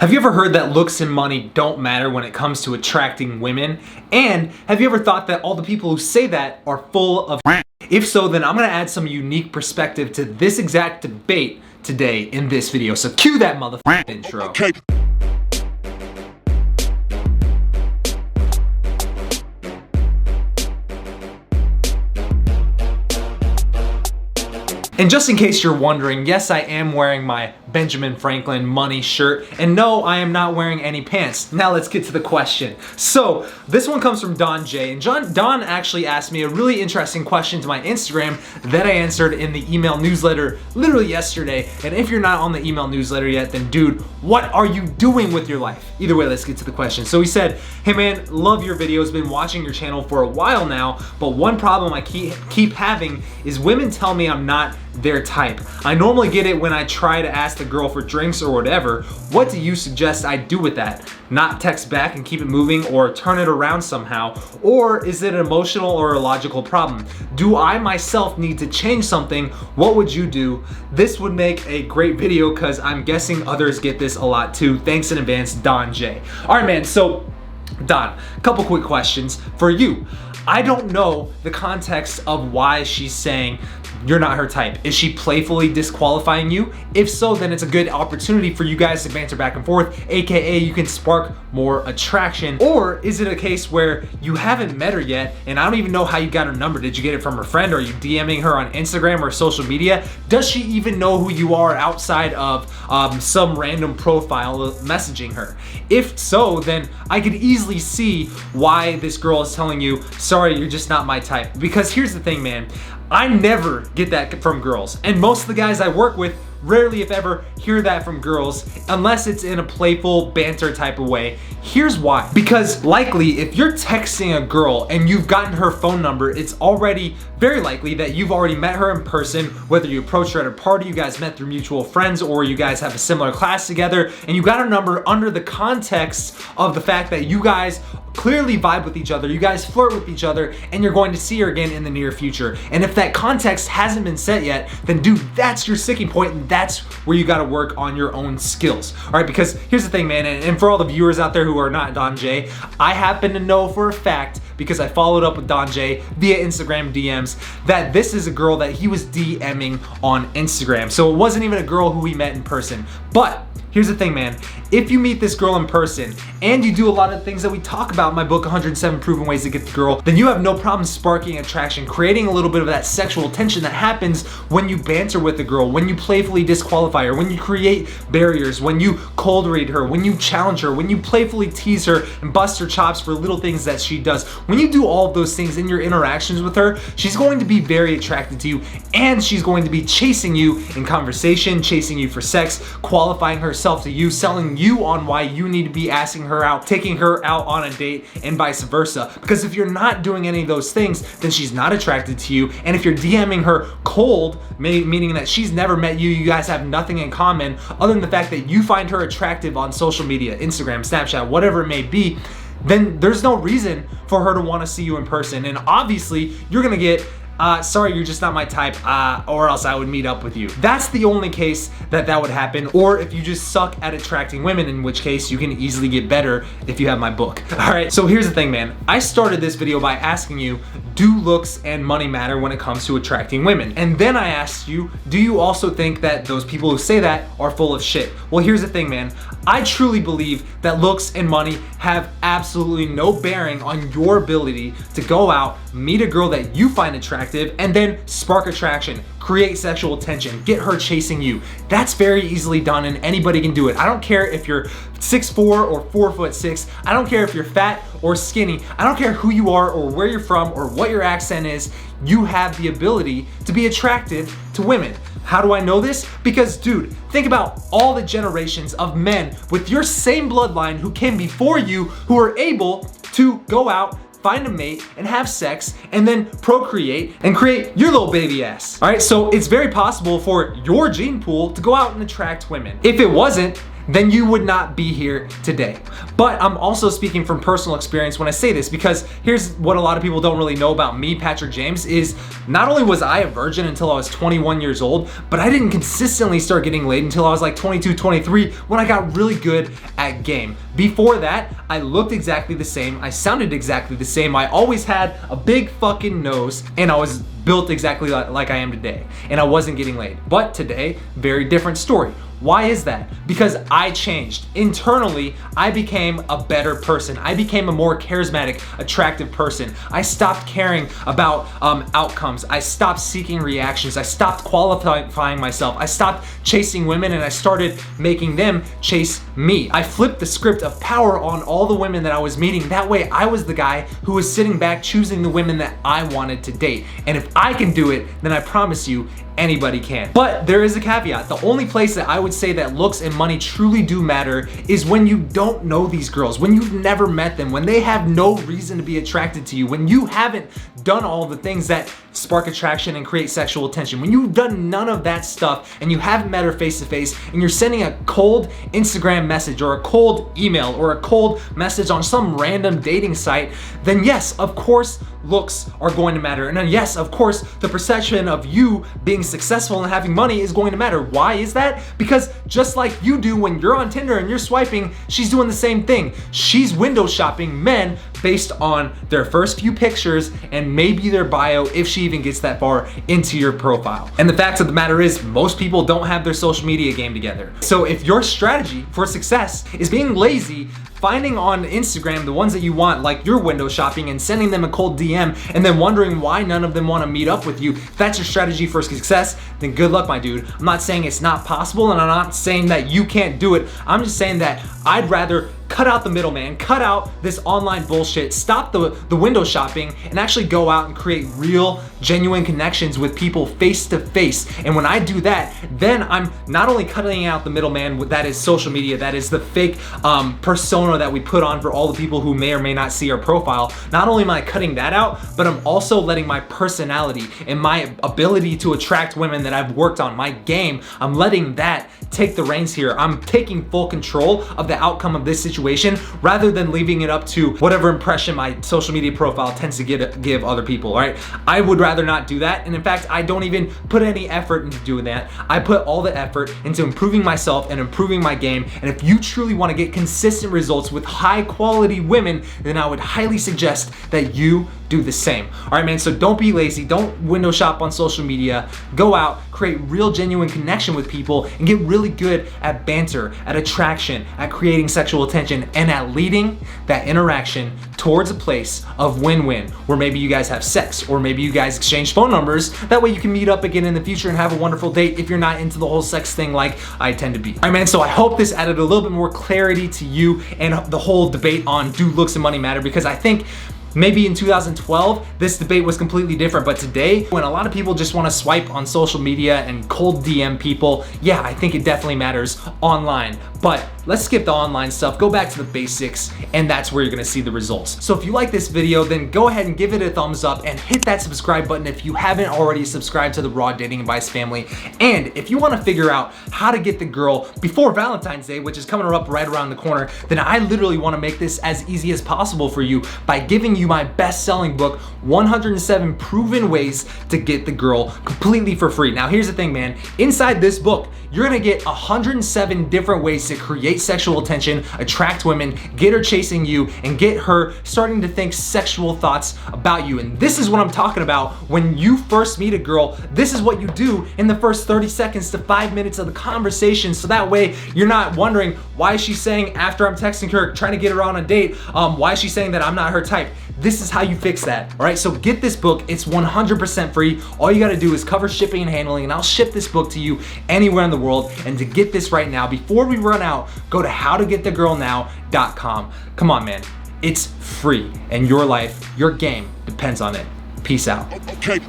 Have you ever heard that looks and money don't matter when it comes to attracting women? And have you ever thought that all the people who say that are full of If so, then I'm gonna add some unique perspective to this exact debate today in this video. So cue that motherfucking intro. Okay. And just in case you're wondering, yes, I am wearing my Benjamin Franklin money shirt, and no, I am not wearing any pants. Now let's get to the question. So this one comes from Don J, and Don actually asked me a really interesting question to my Instagram that I answered in the email newsletter literally yesterday. And if you're not on the email newsletter yet, then dude, what are you doing with your life? Either way, let's get to the question. So he said, hey man, love your videos, been watching your channel for a while now, but one problem I keep having is women tell me I'm not their type. I normally get it when I try to ask the girl for drinks or whatever. What do you suggest I do with that? Not text back and keep it moving, or turn it around somehow? Or is it an emotional or a logical problem? Do I myself need to change something? What would you do? This would make a great video because I'm guessing others get this a lot too. Thanks in advance, Don J. All right, man, so Don, a couple quick questions for you. I don't know the context of why she's saying you're not her type. Is she playfully disqualifying you? If so, then it's a good opportunity for you guys to banter back and forth, aka you can spark more attraction. Or is it a case where you haven't met her yet, and I don't even know how you got her number? Did you get it from her friend? Or are you DMing her on Instagram or social media? Does she even know who you are outside of some random profile messaging her? If so, then I could easily see why this girl is telling you, sorry, you're just not my type. Because here's the thing, man, I never get that from girls, and most of the guys I work with rarely, if ever, hear that from girls unless it's in a playful banter type of way. Here's why. Because likely, if you're texting a girl and you've gotten her phone number, it's already very likely that you've already met her in person, whether you approached her at a party, you guys met through mutual friends, or you guys have a similar class together, and you got her number under the context of the fact that you guys clearly vibe with each other, you guys flirt with each other, and you're going to see her again in the near future. And if that context hasn't been set yet, then dude, that's your sticking point, and that's where you gotta work on your own skills. All right, because here's the thing, man, and for all the viewers out there who are not Don J, I happen to know for a fact, because I followed up with Don J via Instagram DMs, that this is a girl that he was DMing on Instagram. So it wasn't even a girl who he met in person. But here's the thing, man, if you meet this girl in person and you do a lot of things that we talk about in my book, 107 Proven Ways to Get the Girl, then you have no problem sparking attraction, creating a little bit of that sexual tension that happens when you banter with the girl, when you playfully disqualify her, when you create barriers, when you cold read her, when you challenge her, when you playfully tease her and bust her chops for little things that she does. When you do all of those things in your interactions with her, she's going to be very attracted to you, and she's going to be chasing you in conversation, chasing you for sex, qualifying herself to you, selling you on why you need to be asking her out, taking her out on a date, and vice versa. Because if you're not doing any of those things, then she's not attracted to you. And if you're DMing her cold, meaning that she's never met you, you guys have nothing in common other than the fact that you find her attractive on social media, Instagram, Snapchat, whatever it may be, then there's no reason for her to want to see you in person. And obviously, you're gonna get sorry, you're just not my type, or else I would meet up with you. That's the only case that would happen, or if you just suck at attracting women, in which case you can easily get better if you have my book. All right, so here's the thing, man. I started this video by asking you, do looks and money matter when it comes to attracting women? And then I asked you, do you also think that those people who say that are full of shit? Well, here's the thing, man. I truly believe that looks and money have absolutely no bearing on your ability to go out, meet a girl that you find attractive, and then spark attraction, create sexual tension, get her chasing you. That's very easily done, and anybody can do it. I don't care if you're 6'4" or 4'6". I don't care if you're fat or skinny. I don't care who you are or where you're from or what your accent is. You have the ability to be attractive to women. How do I know this? Because, dude, think about all the generations of men with your same bloodline who came before you, who are able to go out, find a mate, and have sex, and then procreate and create your little baby ass. All right, so it's very possible for your gene pool to go out and attract women. If it wasn't, then you would not be here today. But I'm also speaking from personal experience when I say this, because here's what a lot of people don't really know about me, Patrick James, is not only was I a virgin until I was 21 years old, but I didn't consistently start getting laid until I was like 22, 23 when I got really good at game. Before that, I looked exactly the same, I sounded exactly the same, I always had a big fucking nose, and I was built exactly like I am today, and I wasn't getting laid. But today, very different story. Why is that? Because I changed. Internally, I became a better person. I became a more charismatic, attractive person. I stopped caring about outcomes. I stopped seeking reactions. I stopped qualifying myself. I stopped chasing women, and I started making them chase me. I flipped the script of power on all the women that I was meeting. That way, I was the guy who was sitting back choosing the women that I wanted to date. And if I can do it, then I promise you, anybody can. But there is a caveat. The only place that I would say that looks and money truly do matter is when you don't know these girls, when you've never met them, when they have no reason to be attracted to you, when you haven't done all the things that spark attraction and create sexual attention, when you've done none of that stuff and you haven't met her face to face, and you're sending a cold Instagram message or a cold email or a cold message on some random dating site, then yes, of course, looks are going to matter. And then yes, of course, the perception of you being successful and having money is going to matter. Why is that? Because just like you do when you're on Tinder and you're swiping, she's doing the same thing. She's window shopping men based on their first few pictures and maybe their bio, if she even gets that far into your profile. And the fact of the matter is, most people don't have their social media game together. So if your strategy for success is being lazy, finding on Instagram the ones that you want, like you're window shopping and sending them a cold DM and then wondering why none of them want to meet up with you, if that's your strategy for success, then good luck, my dude. I'm not saying it's not possible, and I'm not saying that you can't do it. I'm just saying that I'd rather cut out the middleman, cut out this online bullshit, stop the window shopping, and actually go out and create real, genuine connections with people face to face. And when I do that, then I'm not only cutting out the middleman, that is social media, that is the fake persona that we put on for all the people who may or may not see our profile. Not only am I cutting that out, but I'm also letting my personality and my ability to attract women that I've worked on, my game, I'm letting that take the reins here. I'm taking full control of the outcome of this situation rather than leaving it up to whatever impression my social media profile tends to give other people, all right? I would rather not do that. And in fact, I don't even put any effort into doing that. I put all the effort into improving myself and improving my game. And if you truly want to get consistent results with high quality women, then I would highly suggest that you do the same. All right, man, so don't be lazy. Don't window shop on social media. Go out, create real genuine connection with people, and get really good at banter, at attraction, at creating sexual attention, and at leading that interaction towards a place of win-win, where maybe you guys have sex, or maybe you guys exchange phone numbers. That way you can meet up again in the future and have a wonderful date if you're not into the whole sex thing like I tend to be. All right, man, so I hope this added a little bit more clarity to you and the whole debate on do looks and money matter, because I think maybe in 2012, this debate was completely different, but today, when a lot of people just want to swipe on social media and cold DM people, yeah, I think it definitely matters online. But let's skip the online stuff, go back to the basics, and that's where you're gonna see the results. So if you like this video, then go ahead and give it a thumbs up and hit that subscribe button if you haven't already subscribed to the Raw Dating Advice family. And if you wanna figure out how to get the girl before Valentine's Day, which is coming up right around the corner, then I literally wanna make this as easy as possible for you by giving you my best-selling book, 107 Proven Ways to Get the Girl, completely for free. Now here's the thing, man. Inside this book, you're gonna get 107 different ways to create sexual attention, attract women, get her chasing you, and get her starting to think sexual thoughts about you. And this is what I'm talking about. When you first meet a girl, this is what you do in the first 30 seconds to 5 minutes of the conversation. So that way you're not wondering, why is she saying after I'm texting her, trying to get her on a date, why is she saying that I'm not her type? This is how you fix that, all right? So get this book, it's 100% free. All you gotta do is cover shipping and handling, and I'll ship this book to you anywhere in the world. And to get this right now, before we run out, go to howtogetthegirlnow.com. Come on, man, it's free, and your life, your game depends on it. Peace out. Okay.